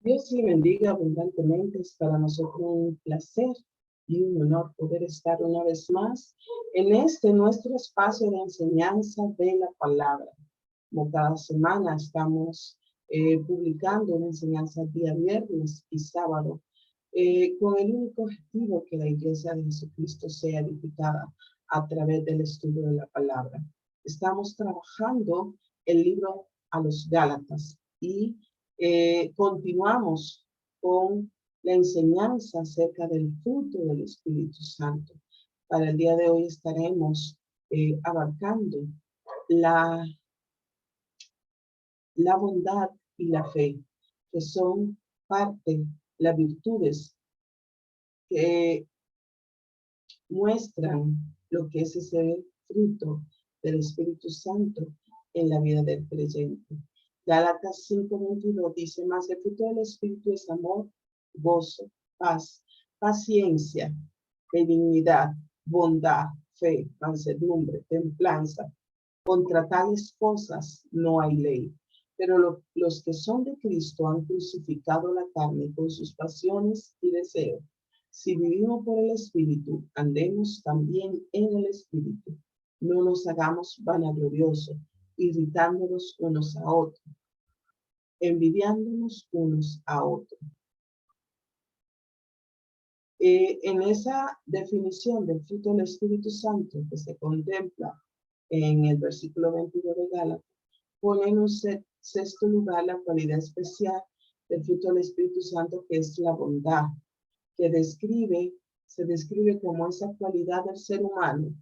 Dios le bendiga abundantemente. Es para nosotros un placer y un honor poder estar una vez más en este nuestro espacio de enseñanza de la palabra. Como cada semana estamos publicando una enseñanza día viernes y sábado con el único objetivo que la Iglesia de Jesucristo sea edificada a través del estudio de la palabra. Estamos trabajando el libro a los Gálatas y continuamos con la enseñanza acerca del fruto del Espíritu Santo. Para el día de hoy estaremos abarcando la, la bondad y la fe, que son parte, las virtudes que muestran lo que es ese fruto del Espíritu Santo en la vida del creyente. Gálatas 5:22 dice: más el fruto del Espíritu es amor, gozo, paz, paciencia, benignidad, bondad, fe, mansedumbre, templanza. Contra tales cosas no hay ley. Pero los que son de Cristo han crucificado la carne con sus pasiones y deseos. Si vivimos por el Espíritu, andemos también en el Espíritu. No nos hagamos vanagloriosos, irritándonos unos a otros, envidiándonos unos a otros. En esa definición del fruto del Espíritu Santo que se contempla en el versículo 22 de Gálatas, pone en un sexto lugar la cualidad especial del fruto del Espíritu Santo, que es la bondad, que se describe como esa cualidad del ser humano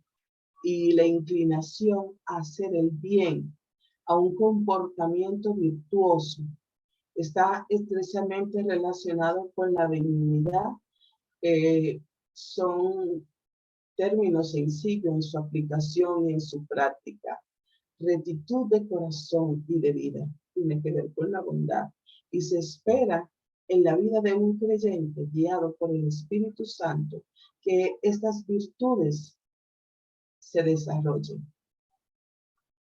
y la inclinación a hacer el bien, a un comportamiento virtuoso. Está estrechamente relacionado con la benignidad. Son términos sencillos en su aplicación y en su práctica. Rectitud de corazón y de vida tiene que ver con la bondad y se espera en la vida de un creyente guiado por el Espíritu Santo que estas virtudes se desarrollen.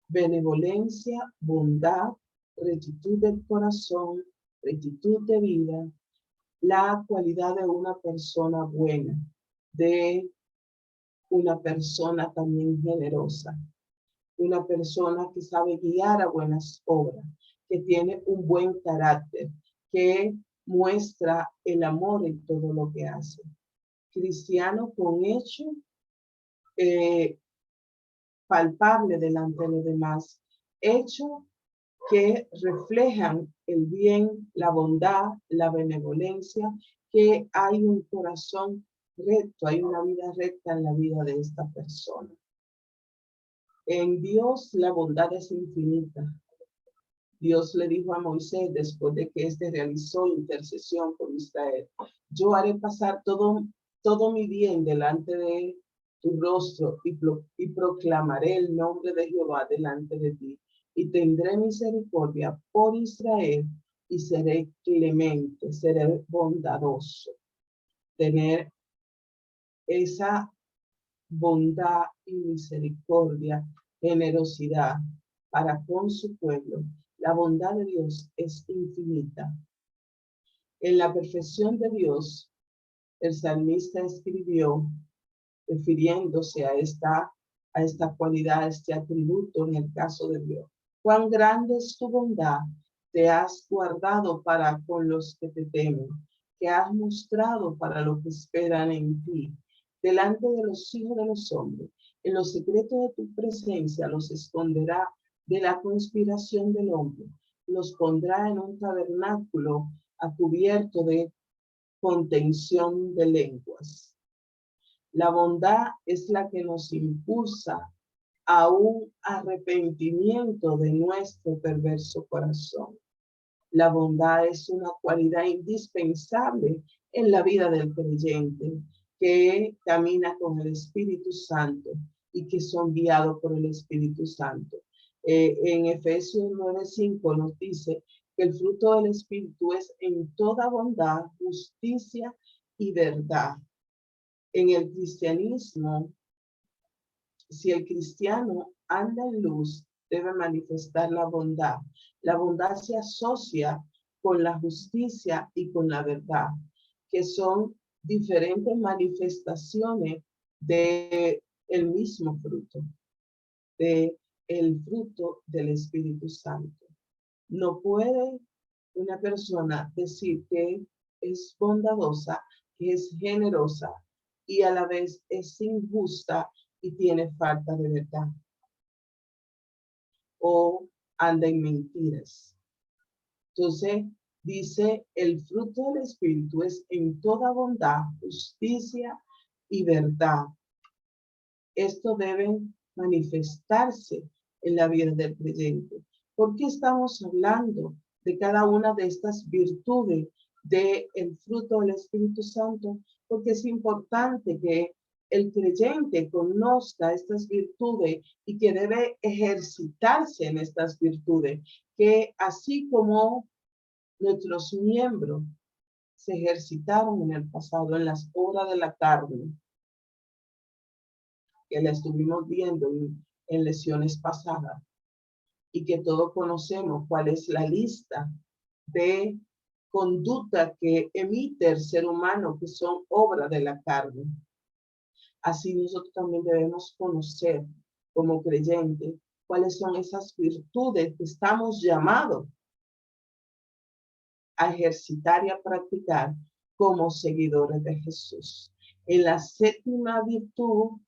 Benevolencia, bondad, rectitud de corazón, rectitud de vida, la cualidad de una persona buena, de una persona también generosa, una persona que sabe guiar a buenas obras, que tiene un buen carácter, que muestra el amor en todo lo que hace. Cristiano con hecho palpable delante de los demás, hecho que reflejan el bien, la bondad, la benevolencia, que hay un corazón recto, hay una vida recta en la vida de esta persona. En Dios la bondad es infinita. Dios le dijo a Moisés después de que éste realizó intercesión por Israel: yo haré pasar todo mi bien delante de tu rostro y proclamaré el nombre de Jehová delante de ti. Y tendré misericordia por Israel y seré clemente, seré bondadoso. Tener esa bondad y misericordia, generosidad para con su pueblo. La bondad de Dios es infinita. En la perfección de Dios, el salmista escribió, refiriéndose a esta cualidad, a este atributo en el caso de Dios: cuán grande es tu bondad, te has guardado para con los que te temen, que has mostrado para los que esperan en ti, delante de los hijos de los hombres. En los secretos de tu presencia los esconderá de la conspiración del hombre, los pondrá en un tabernáculo a cubierto de contención de lenguas. La bondad es la que nos impulsa a un arrepentimiento de nuestro perverso corazón. La bondad es una cualidad indispensable en la vida del creyente que camina con el Espíritu Santo y que son guiados por el Espíritu Santo. En Efesios 9:5 nos dice que el fruto del Espíritu es en toda bondad, justicia y verdad. En el cristianismo, si el cristiano anda en luz, debe manifestar la bondad. La bondad se asocia con la justicia y con la verdad, que son diferentes manifestaciones de el mismo fruto, de el fruto del Espíritu Santo. No puede una persona decir que es bondadosa, que es generosa y a la vez es injusta y tiene falta de verdad o anda en mentiras. Entonces, dice, el fruto del Espíritu es en toda bondad, justicia y verdad. Esto debe manifestarse en la vida del creyente. ¿Por qué estamos hablando de cada una de estas virtudes del fruto del Espíritu Santo? Porque es importante que el creyente conozca estas virtudes y que debe ejercitarse en estas virtudes, que así como nuestros miembros se ejercitaron en el pasado en las obras de la carne, que la estuvimos viendo en lecciones pasadas, y que todos conocemos cuál es la lista de conducta que emite el ser humano, que son obras de la carne. Así nosotros también debemos conocer como creyentes cuáles son esas virtudes que estamos llamados a ejercitar y a practicar como seguidores de Jesús. En la séptima virtud,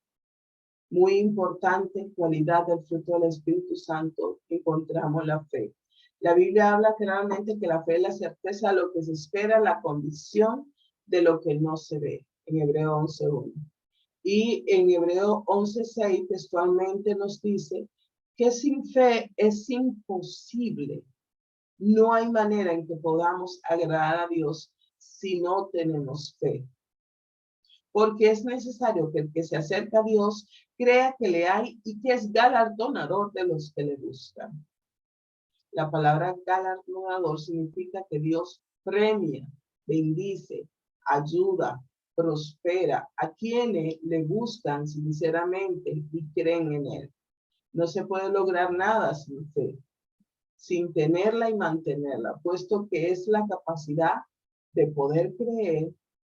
muy importante, cualidad del fruto del Espíritu Santo, encontramos la fe. La Biblia habla claramente que la fe es la certeza de lo que se espera, la convicción de lo que no se ve, en Hebreo 11:1. Y en Hebreo 11:6 textualmente nos dice que sin fe es imposible. No hay manera en que podamos agradar a Dios si no tenemos fe. Porque es necesario que el que se acerca a Dios crea que le hay y que es galardonador de los que le buscan. La palabra galardonador significa que Dios premia, bendice, ayuda, prospera a quienes le buscan sinceramente y creen en él. No se puede lograr nada sin fe, sin tenerla y mantenerla, puesto que es la capacidad de poder creer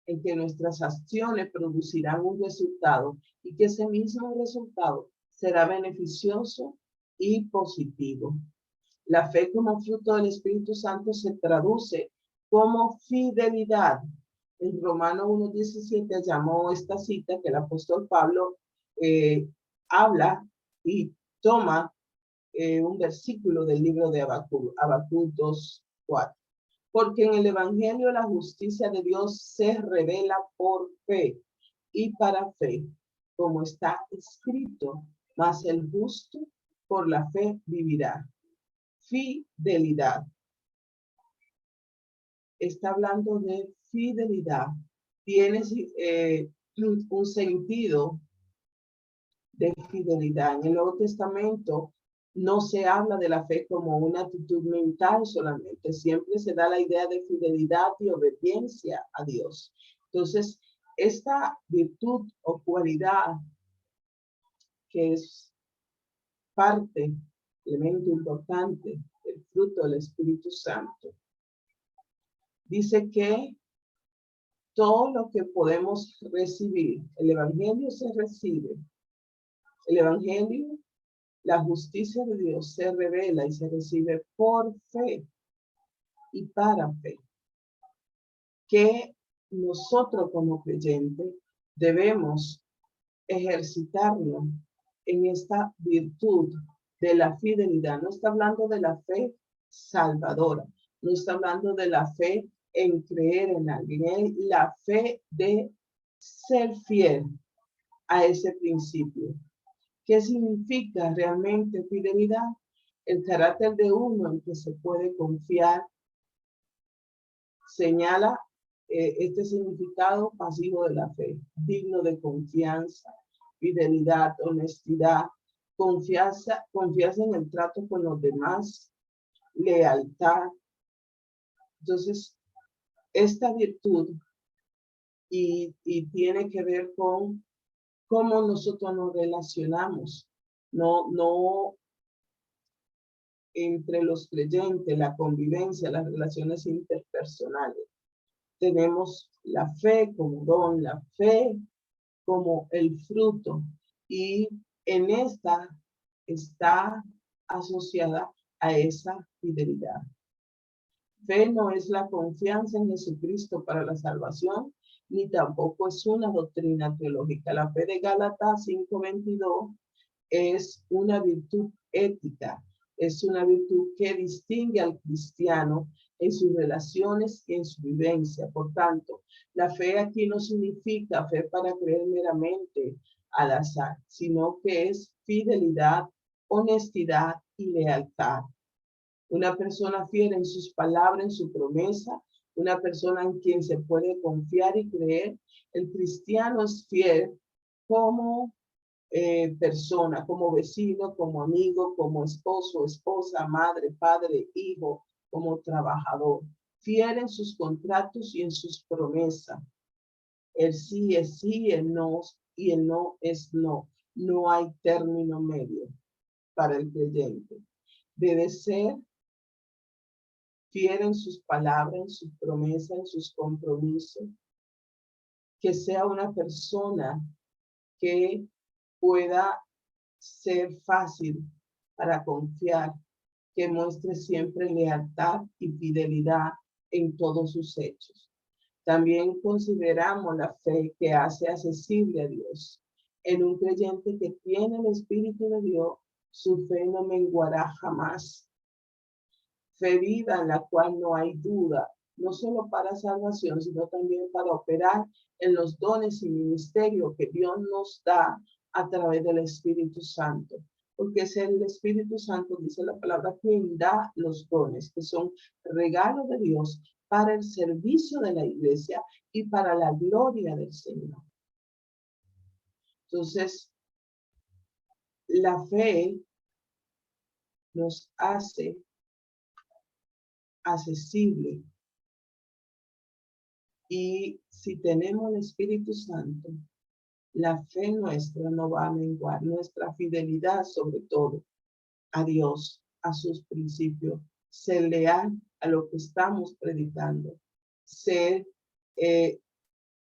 en que nuestras acciones producirán un resultado y que ese mismo resultado será beneficioso y positivo. La fe como fruto del Espíritu Santo se traduce como fidelidad. En Romanos 1:17 llamó esta cita que el apóstol Pablo habla y toma un versículo del libro de Habacuc 2:4. Porque en el Evangelio la justicia de Dios se revela por fe y para fe, como está escrito, mas el justo por la fe vivirá. Fidelidad. Está hablando de fidelidad. Tiene un sentido de fidelidad. En el Nuevo Testamento no se habla de la fe como una actitud mental solamente, siempre se da la idea de fidelidad y obediencia a Dios. Entonces, esta virtud o cualidad que es parte, elemento importante del fruto del Espíritu Santo, dice que todo lo que podemos recibir, el Evangelio se recibe, el Evangelio, la justicia de Dios se revela y se recibe por fe y para fe. Que nosotros como creyentes debemos ejercitarnos en esta virtud de la fidelidad. No está hablando de la fe salvadora, no está hablando de la fe en creer en alguien, es la fe de ser fiel a ese principio. ¿Qué significa realmente fidelidad? El carácter de uno en que se puede confiar. Señala este significado pasivo de la fe, digno de confianza, fidelidad, honestidad, confianza en el trato con los demás, lealtad. Entonces, esta virtud y tiene que ver con cómo nosotros nos relacionamos. No entre los creyentes, la convivencia, las relaciones interpersonales. Tenemos la fe como don, la fe como el fruto, y en esta está asociada a esa fidelidad. Fe no es la confianza en Jesucristo para la salvación, ni tampoco es una doctrina teológica. La fe de Gálatas 5:22 es una virtud ética, es una virtud que distingue al cristiano en sus relaciones y en su vivencia. Por tanto, la fe aquí no significa fe para creer meramente al azar, sino que es fidelidad, honestidad y lealtad. Una persona fiel en sus palabras, en su promesa, una persona en quien se puede confiar y creer. El cristiano es fiel como persona, como vecino, como amigo, como esposo, esposa, madre, padre, hijo, como trabajador. Fiel en sus contratos y en sus promesas. El sí es sí, el no y el no es no. No hay término medio para el creyente. Debe ser fiel en sus palabras, en sus promesas, en sus compromisos. Que sea una persona que pueda ser fácil para confiar, que muestre siempre lealtad y fidelidad en todos sus hechos. También consideramos la fe que hace accesible a Dios. En un creyente que tiene el Espíritu de Dios, su fe no menguará jamás. Fe viva en la cual no hay duda, no solo para salvación, sino también para operar en los dones y ministerios que Dios nos da a través del Espíritu Santo. Porque es el Espíritu Santo, dice la palabra, quien da los dones, que son regalos de Dios para el servicio de la iglesia y para la gloria del Señor. Entonces, la fe nos hace accesible. Y si tenemos el Espíritu Santo, la fe nuestra no va a menguar, nuestra fidelidad sobre todo a Dios, a sus principios, ser leal a lo que estamos predicando, ser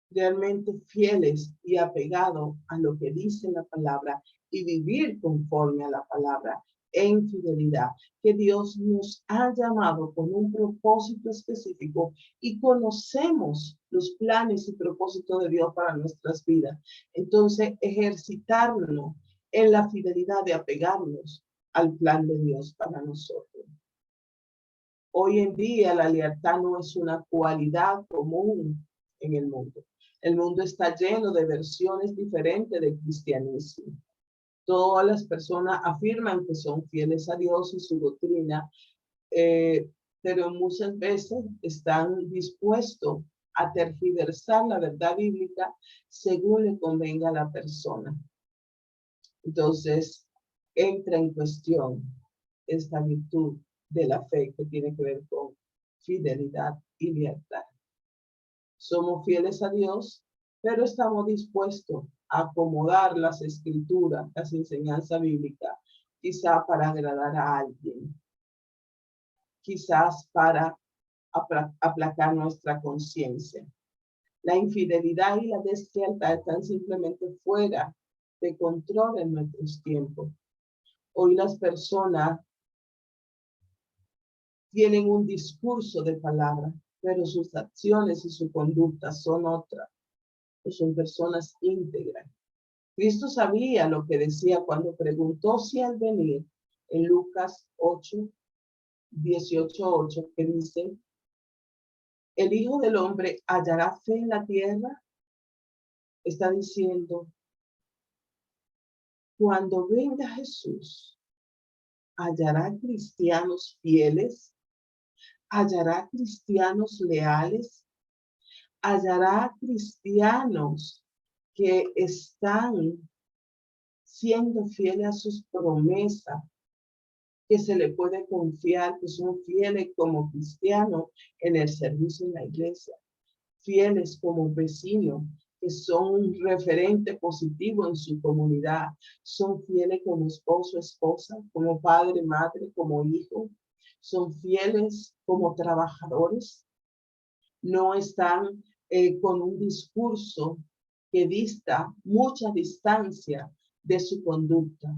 realmente fieles y apegados a lo que dice la palabra y vivir conforme a la palabra en fidelidad, que Dios nos ha llamado con un propósito específico y conocemos los planes y propósitos de Dios para nuestras vidas. Entonces, ejercitarnos en la fidelidad de apegarnos al plan de Dios para nosotros. Hoy en día la lealtad no es una cualidad común en el mundo. El mundo está lleno de versiones diferentes del cristianismo. Todas las personas afirman que son fieles a Dios y su doctrina, pero muchas veces están dispuestos a tergiversar la verdad bíblica según le convenga a la persona. Entonces, entra en cuestión esta virtud de la fe que tiene que ver con fidelidad y lealtad. Somos fieles a Dios, pero estamos dispuestos a acomodar las escrituras, las enseñanzas bíblicas, quizá para agradar a alguien, quizás para aplacar nuestra conciencia. La infidelidad y la deslealtad están simplemente fuera de control en nuestros tiempos. Hoy las personas tienen un discurso de palabra, pero sus acciones y su conducta son otras. Son personas íntegras. Cristo sabía lo que decía cuando preguntó si al venir en Lucas 8:18-8, que dice, el Hijo del Hombre hallará fe en la tierra. Está diciendo, cuando venga Jesús, hallará cristianos fieles, hallará cristianos leales, hallará cristianos que están siendo fieles a sus promesas, que se le puede confiar, que son fieles como cristianos en el servicio en la iglesia, fieles como vecinos, que son un referente positivo en su comunidad, son fieles como esposo, esposa, como padre, madre, como hijo, son fieles como trabajadores, no están con un discurso que dista mucha distancia de su conducta.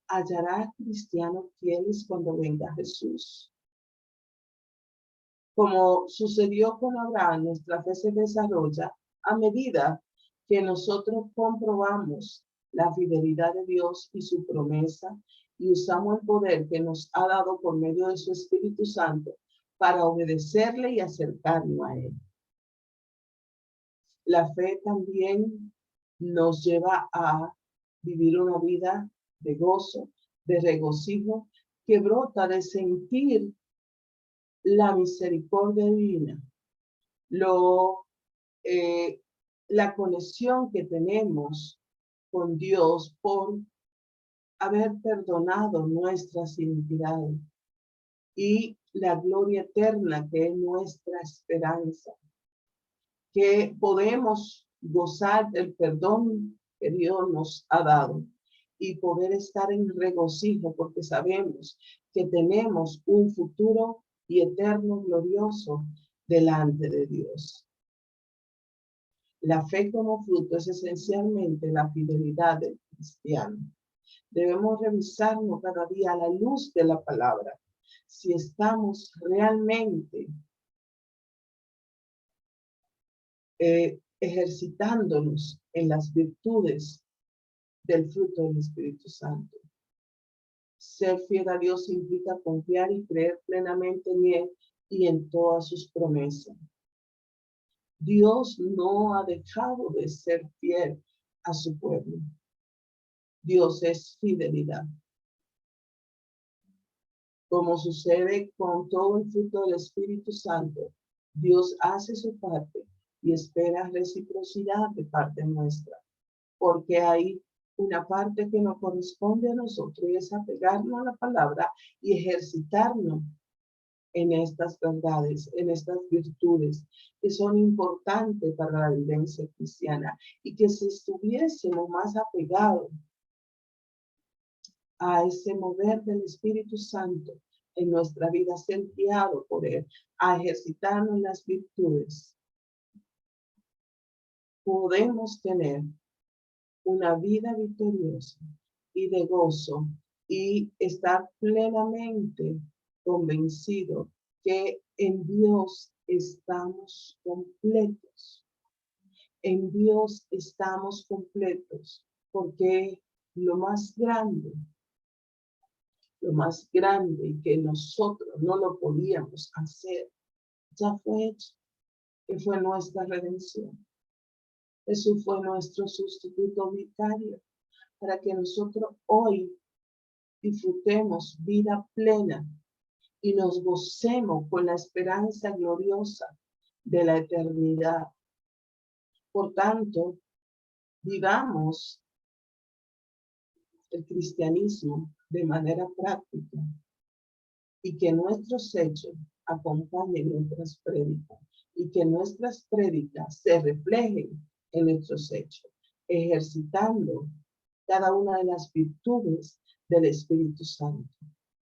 ¿Hallará cristianos fieles cuando venga Jesús? Como sucedió con Abraham, nuestra fe se desarrolla a medida que nosotros comprobamos la fidelidad de Dios y su promesa y usamos el poder que nos ha dado por medio de su Espíritu Santo para obedecerle y acercarnos a Él. La fe también nos lleva a vivir una vida de gozo, de regocijo, que brota de sentir la misericordia divina, la conexión que tenemos con Dios por haber perdonado nuestras iniquidades y la gloria eterna que es nuestra esperanza, que podemos gozar del perdón que Dios nos ha dado y poder estar en regocijo porque sabemos que tenemos un futuro y eterno glorioso delante de Dios. La fe como fruto es esencialmente la fidelidad del cristiano. Debemos revisarnos cada día a la luz de la palabra si estamos realmente ejercitándonos en las virtudes del fruto del Espíritu Santo. Ser fiel a Dios implica confiar y creer plenamente en Él y en todas sus promesas. Dios no ha dejado de ser fiel a su pueblo. Dios es fidelidad. Como sucede con todo el fruto del Espíritu Santo, Dios hace su parte y espera reciprocidad de parte nuestra, porque hay una parte que nos corresponde a nosotros y es apegarnos a la palabra y ejercitarnos en estas verdades, en estas virtudes que son importantes para la vivencia cristiana y que si estuviésemos más apegados a ese mover del Espíritu Santo en nuestra vida, ser guiado por Él, a ejercitarnos en las virtudes, podemos tener una vida victoriosa y de gozo y estar plenamente convencido que en Dios estamos completos. En Dios estamos completos porque lo más grande y que nosotros no lo podíamos hacer, ya fue hecho, que fue nuestra redención. Jesús fue nuestro sustituto vicario para que nosotros hoy disfrutemos vida plena y nos gocemos con la esperanza gloriosa de la eternidad. Por tanto, vivamos el cristianismo de manera práctica y que nuestros hechos acompañen nuestras prédicas y que nuestras prédicas se reflejen en nuestros hechos, ejercitando cada una de las virtudes del Espíritu Santo.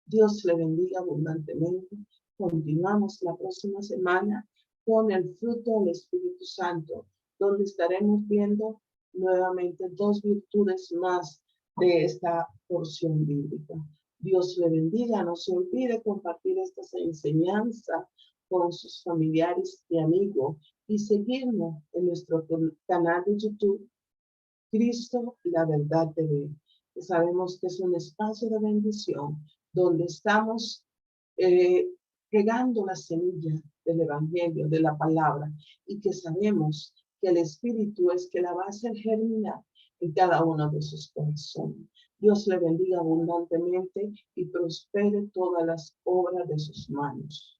Dios le bendiga abundantemente. Continuamos la próxima semana con el fruto del Espíritu Santo, donde estaremos viendo nuevamente dos virtudes más de esta porción bíblica. Dios le bendiga. No se olvide compartir estas enseñanzas con sus familiares y amigos y seguirnos en nuestro canal de YouTube, Cristo, la Verdad TV. Sabemos que es un espacio de bendición donde estamos regando la semilla del Evangelio, de la palabra, y que sabemos que el Espíritu es que la va a hacer germinar en cada uno de sus corazones. Dios le bendiga abundantemente y prospere todas las obras de sus manos.